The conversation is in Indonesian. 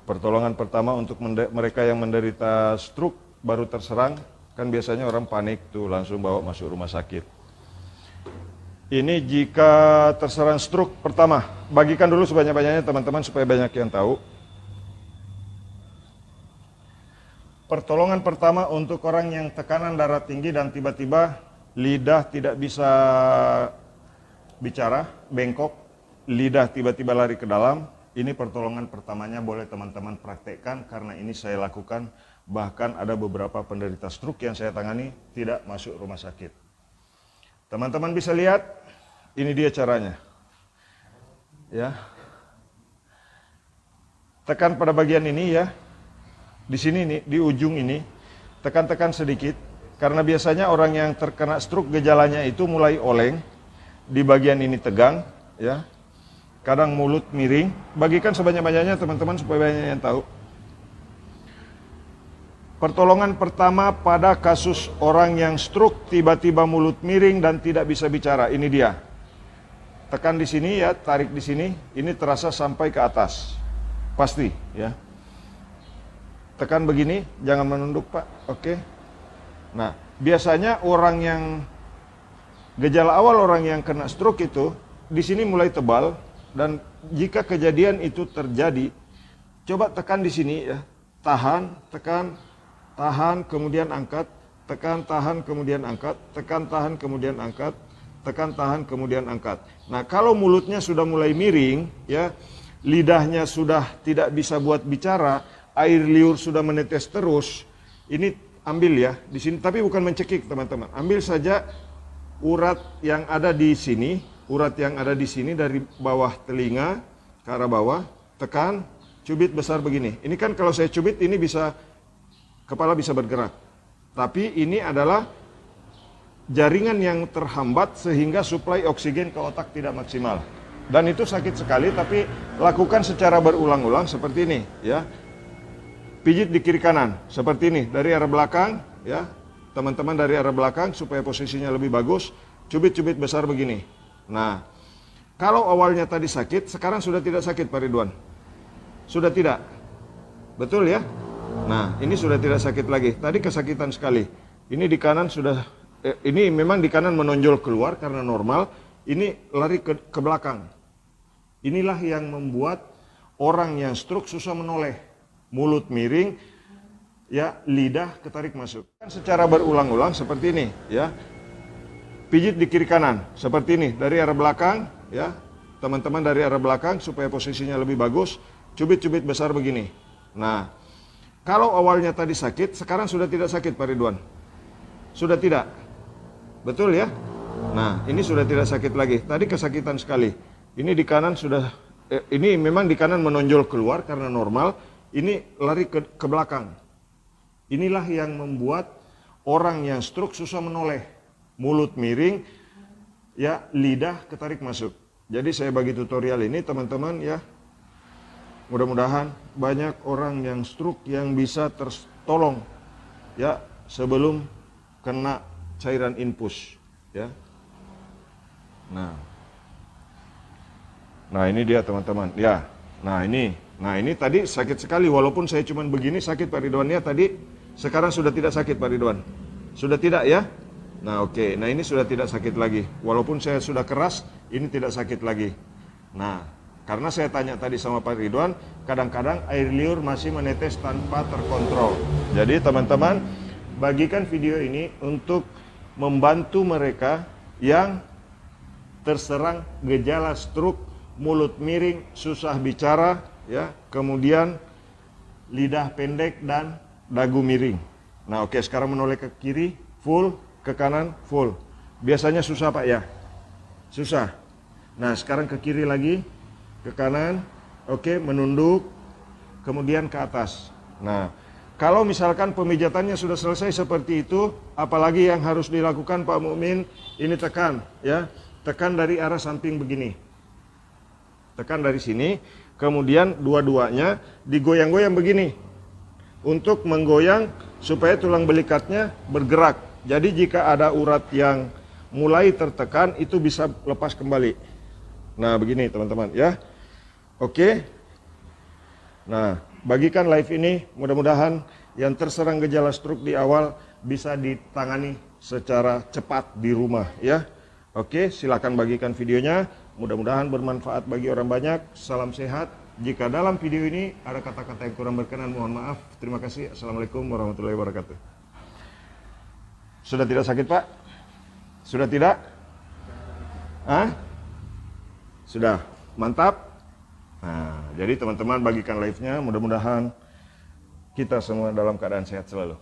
Pertolongan pertama untuk mereka yang menderita stroke baru terserang, kan biasanya orang panik tuh langsung bawa masuk rumah sakit. Ini jika terserang stroke pertama, bagikan dulu sebanyak-banyaknya teman-teman supaya banyak yang tahu. Pertolongan pertama untuk orang yang tekanan darah tinggi dan tiba-tiba lidah tidak bisa bicara, bengkok, lidah tiba-tiba lari ke dalam. Ini pertolongan pertamanya boleh teman-teman praktekkan karena ini saya lakukan. Bahkan ada beberapa penderita stroke yang saya tangani tidak masuk rumah sakit. Teman-teman bisa lihat, ini dia caranya. Ya. Tekan pada bagian ini ya. Di sini nih, di ujung ini, tekan-tekan sedikit. Karena biasanya orang yang terkena stroke gejalanya itu mulai oleng. Di bagian ini tegang, ya. Kadang mulut miring. Bagikan sebanyak-banyaknya teman-teman supaya banyak yang tahu. Pertolongan pertama pada kasus orang yang stroke tiba-tiba mulut miring dan tidak bisa bicara. Ini dia. Tekan di sini ya, tarik di sini. Ini terasa sampai ke atas. Pasti, ya. Tekan begini, jangan menunduk Pak. Oke. Nah, biasanya orang yang gejala awal orang yang kena stroke itu di sini mulai tebal. Dan jika kejadian itu terjadi, coba tekan di sini ya, tahan, tekan, tahan, kemudian angkat, tekan, tahan, kemudian angkat, tekan, tahan, kemudian angkat, tekan, tahan, kemudian angkat. Nah, kalau mulutnya sudah mulai miring, ya, lidahnya sudah tidak bisa buat bicara, air liur sudah menetes terus, ini ambil ya di sini, tapi bukan mencekik teman-teman. Ambil saja urat yang ada di sini. Urat yang ada di sini dari bawah telinga ke arah bawah, tekan, cubit besar begini. Ini kan kalau saya cubit ini bisa, kepala bisa bergerak. Tapi ini adalah jaringan yang terhambat sehingga suplai oksigen ke otak tidak maksimal. Dan itu sakit sekali, tapi lakukan secara berulang-ulang seperti ini, ya. Pijit di kiri kanan, seperti ini, dari arah belakang, ya. Teman-teman dari arah belakang supaya posisinya lebih bagus, cubit-cubit besar begini. Nah, kalau awalnya tadi sakit, sekarang sudah tidak sakit Pak Ridwan. Sudah tidak? Betul ya? Nah, ini sudah tidak sakit lagi. Tadi kesakitan sekali. Ini di kanan sudah, ini memang di kanan menonjol keluar karena normal. Ini lari ke belakang. Inilah yang membuat orang yang stroke susah menoleh. Mulut miring, ya, lidah ketarik masuk. Secara berulang-ulang seperti ini, ya. Pijit di kiri kanan, seperti ini, dari arah belakang, ya. Teman-teman dari arah belakang supaya posisinya lebih bagus, cubit-cubit besar begini. Nah, kalau awalnya tadi sakit, sekarang sudah tidak sakit Pak Ridwan. Sudah tidak? Betul ya? Nah, ini sudah tidak sakit lagi. Tadi kesakitan sekali. Ini di kanan sudah, ini memang di kanan menonjol keluar karena normal. Ini lari ke belakang. Inilah yang membuat orang yang stroke susah menoleh. Mulut miring, ya, lidah ketarik masuk. Jadi saya bagi tutorial ini teman-teman ya. Mudah-mudahan banyak orang yang stroke yang bisa tertolong ya sebelum kena cairan infus ya. Nah ini dia teman-teman ya. Nah ini tadi sakit sekali walaupun saya cuma begini sakit Pak Ridwan ya tadi. Sekarang sudah tidak sakit Pak Ridwan. Sudah tidak ya? Nah oke, nah ini sudah tidak sakit lagi. Walaupun saya sudah keras, ini tidak sakit lagi. Nah, karena saya tanya tadi sama Pak Ridwan, kadang-kadang air liur masih menetes tanpa terkontrol. Jadi teman-teman, bagikan video ini untuk membantu mereka yang terserang gejala stroke, mulut miring, susah bicara, ya, kemudian lidah pendek dan dagu miring. Nah oke, sekarang menoleh ke kiri, full. Ke kanan full. Biasanya susah Pak ya? Susah. Nah sekarang ke kiri lagi, ke kanan, oke, menunduk, kemudian ke atas. Nah kalau misalkan pemijatannya sudah selesai seperti itu, apalagi yang harus dilakukan Pak Mukmin, ini tekan ya, tekan dari arah samping begini. Tekan dari sini, kemudian dua-duanya digoyang-goyang begini. Untuk menggoyang supaya tulang belikatnya bergerak. Jadi jika ada urat yang mulai tertekan itu bisa lepas kembali. Nah begini teman-teman ya. Oke. Nah bagikan live ini, mudah-mudahan yang terserang gejala stroke di awal bisa ditangani secara cepat di rumah ya. Oke, silakan bagikan videonya, mudah-mudahan bermanfaat bagi orang banyak. Salam sehat. Jika dalam video ini ada kata-kata yang kurang berkenan, mohon maaf. Terima kasih. Assalamualaikum warahmatullahi wabarakatuh. Sudah tidak sakit, Pak? Sudah tidak? Hah? Sudah. Mantap. Nah, jadi teman-teman bagikan live-nya, mudah-mudahan kita semua dalam keadaan sehat selalu.